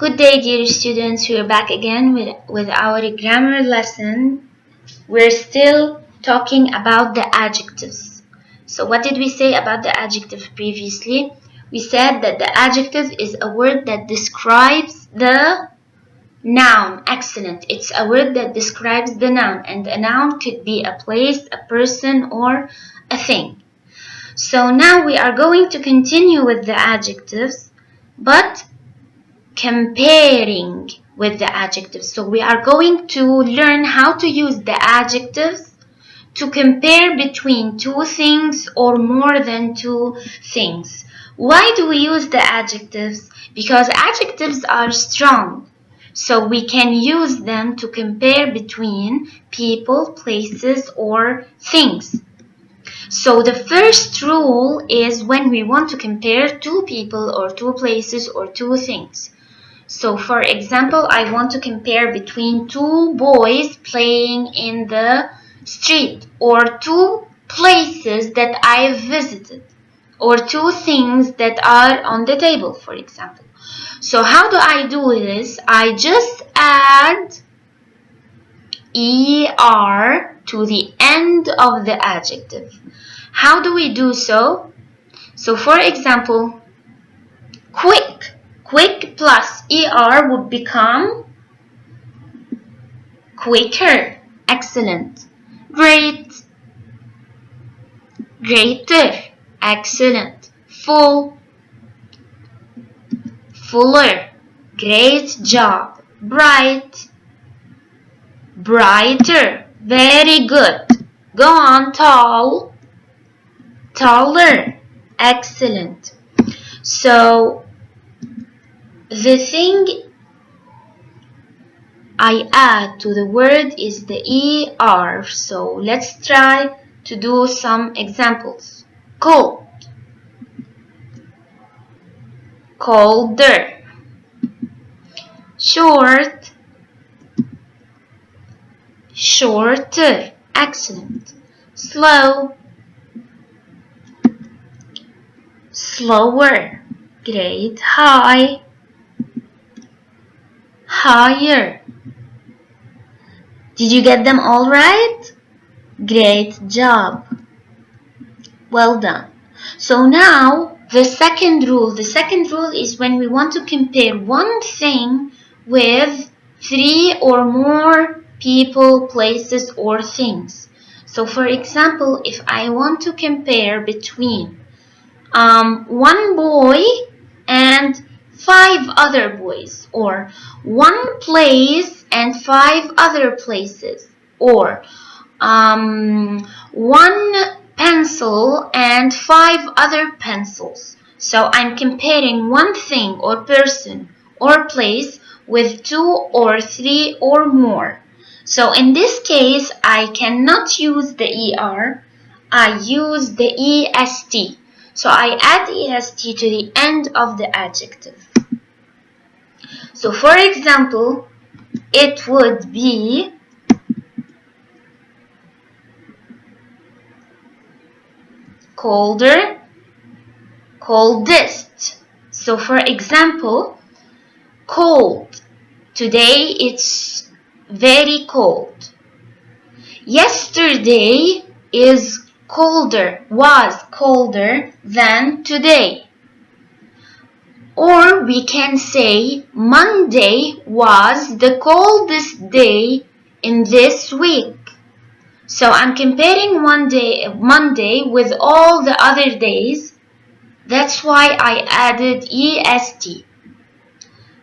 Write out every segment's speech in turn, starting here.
Good day, dear students. We're back again with our grammar lesson. We're still talking about the adjectives. So what did we say about the adjective previously? We said that the adjective is a word that describes the noun. Excellent. It's a word that describes the noun, and a noun could be a place, a person, or a thing. So now we are going to continue with the adjectives, but comparing with the adjectives. So we are going to learn how to use the adjectives to compare between two things or more than two things. Why do we use the adjectives? Because adjectives are strong. So we can use them to compare between people, places, or things. So the first rule is when we want to compare two people or two places or two things. So for example, I want to compare between two boys playing in the street, or two places that I visited, or two things that are on the table, for example. So how do I do this? I just add ER to the end of the adjective. How do we do so? So for example, quick. Quick plus ER would become quicker. Excellent. Great. Greater. Excellent. Full. Fuller. Great job. Bright. Brighter. Very good. Go on. Tall. Taller. Excellent. So the thing I add to the word is the ER. So let's try to do some examples. Cold. Colder. Short. Shorter. Excellent. Slow. Slower. Great. High. Higher. Did you get them all right? Great job. Well done. So now the second rule. The second rule is when we want to compare one thing with three or more people, places, or things. So for example, if I want to compare between one boy and 5 other boys, or one place and 5 other places, or one pencil and 5 other pencils. So I'm comparing one thing or person or place with 2 or 3 or more. So in this case, I cannot use the ER, I use the EST. So I add EST to the end of the adjective. So for example, it would be colder, coldest. So for example, cold. Today it's very cold. Yesterday is colder, was colder than today. Or we can say Monday was the coldest day in this week. So I'm comparing Monday with all the other days. That's why I added EST.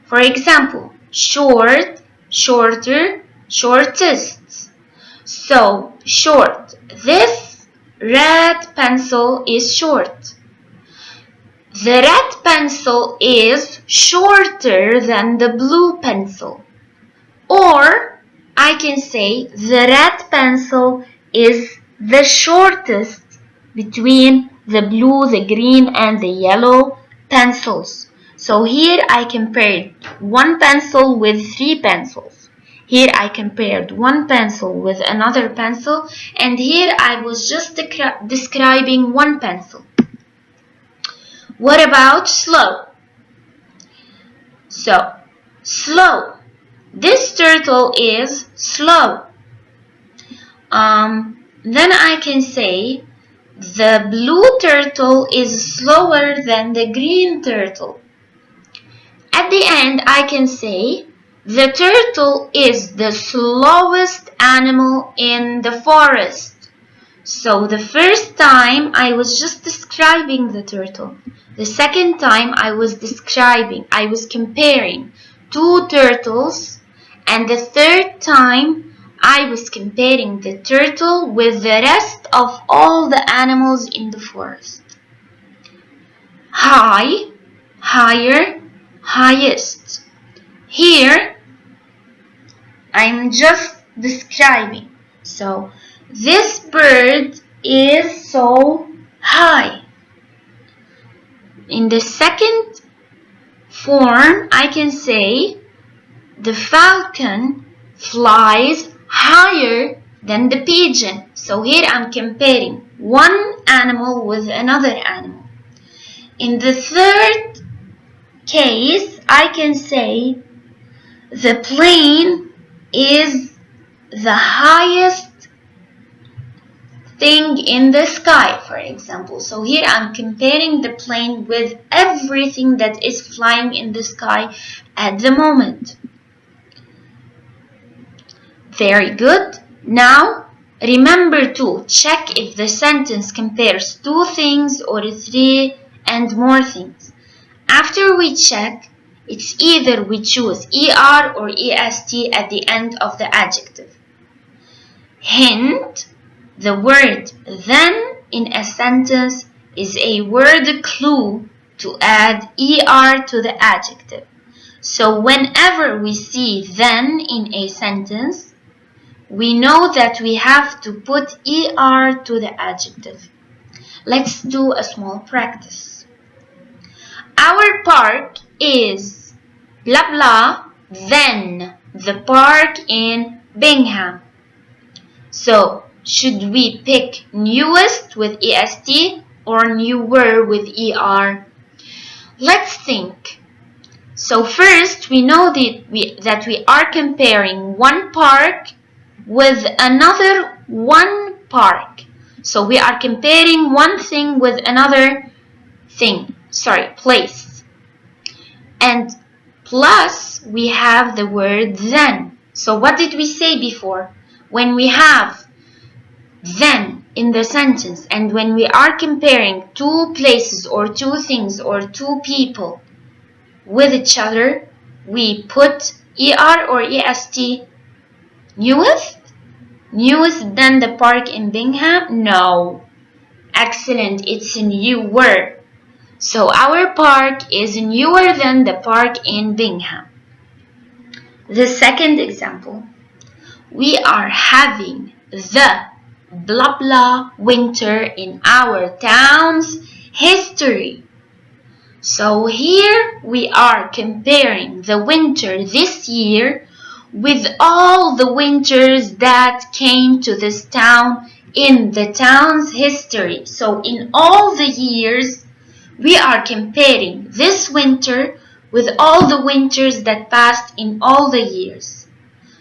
For example, short, shorter, shortest. So short. This red pencil is short. The red pencil is shorter than the blue pencil. Or I can say the red pencil is the shortest between the blue, the green, and the yellow pencils. So here I compared one pencil with 3 pencils. Here I compared one pencil with another pencil, and here I was just describing one pencil. What about slow? So Slow. This turtle is slow. Then I can say the blue turtle is slower than the green turtle. At the end, I can say the turtle is the slowest animal in the forest. So the first time I was just describing the turtle. The second time I was comparing two turtles. And the third time I was comparing the turtle with the rest of all the animals in the forest. High, higher, highest. Here, I'm just describing. So, this bird is so high. In the second form, I can say the falcon flies higher than the pigeon. So here I'm comparing one animal with another animal. In the third case, I can say the plane is the highest thing in the sky, for example. So here I'm comparing the plane with everything that is flying in the sky at the moment. Very good. Now, remember to check if the sentence compares two things or three and more things. After we check, it's either we choose ER or EST at the end of the adjective. Hint, the word then in a sentence is a word clue to add ER to the adjective. So whenever we see then in a sentence, we know that we have to put ER to the adjective. Let's do a small practice. Our park is blah blah, then the park in Bingham. So, should we pick newest with EST or newer with ER? Let's think. So first, we know that we are comparing one park with another one park. So we are comparing one thing with another place. And plus we have the word then. So what did we say before? When we have then in the sentence and when we are comparing two places or two things or two people with each other, we put ER or EST. Newest? Newest than the park in Bingham? No. Excellent, it's newer. So our park is newer than the park in Bingham. The second example. We are having the blah blah winter in our town's history. So here we are comparing the winter this year with all the winters that came to this town in the town's history. So in all the years, we are comparing this winter with all the winters that passed in all the years.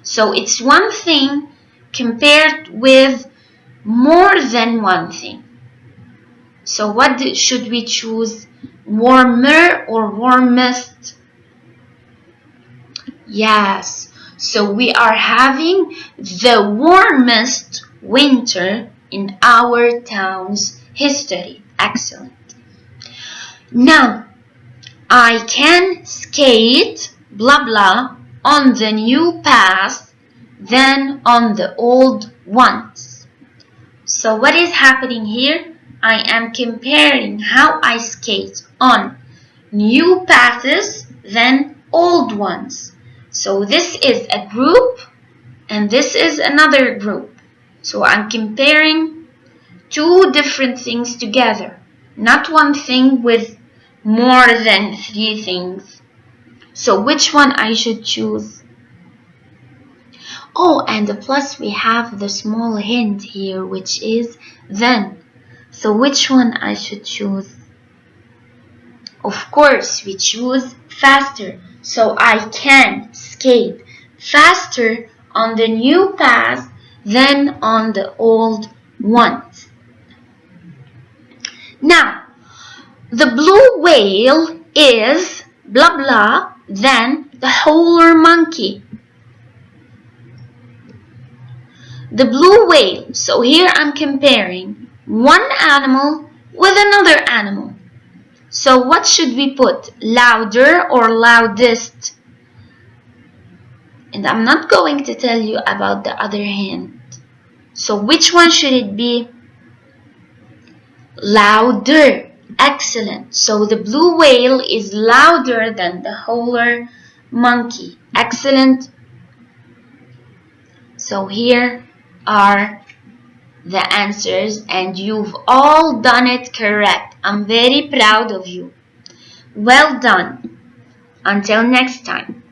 So it's one thing compared with more than one thing. So what should we choose? Warmer or warmest? Yes. So we are having the warmest winter in our town's history. Excellent. Now, I can skate, blah blah, on the new path than on the old ones. So what is happening here? I am comparing how I skate on new paths than old ones. So this is a group and this is another group. So I'm comparing two different things together, not one thing with more than three things. So which one I should choose? Oh, and plus we have the small hint here, which is then. So which one I should choose? Of course, we choose faster. So I can skate faster on the new path than on the old ones. Now, the blue whale is blah blah than the howler monkey. The blue whale. So here I'm comparing one animal with another animal. So what should we put? Louder or loudest? And I'm not going to tell you about the other hand. So which one should it be? Louder. Excellent. So the blue whale is louder than the howler monkey. Excellent. So here are the answers, and you've all done it correct. I'm very proud of you. Well done. Until next time.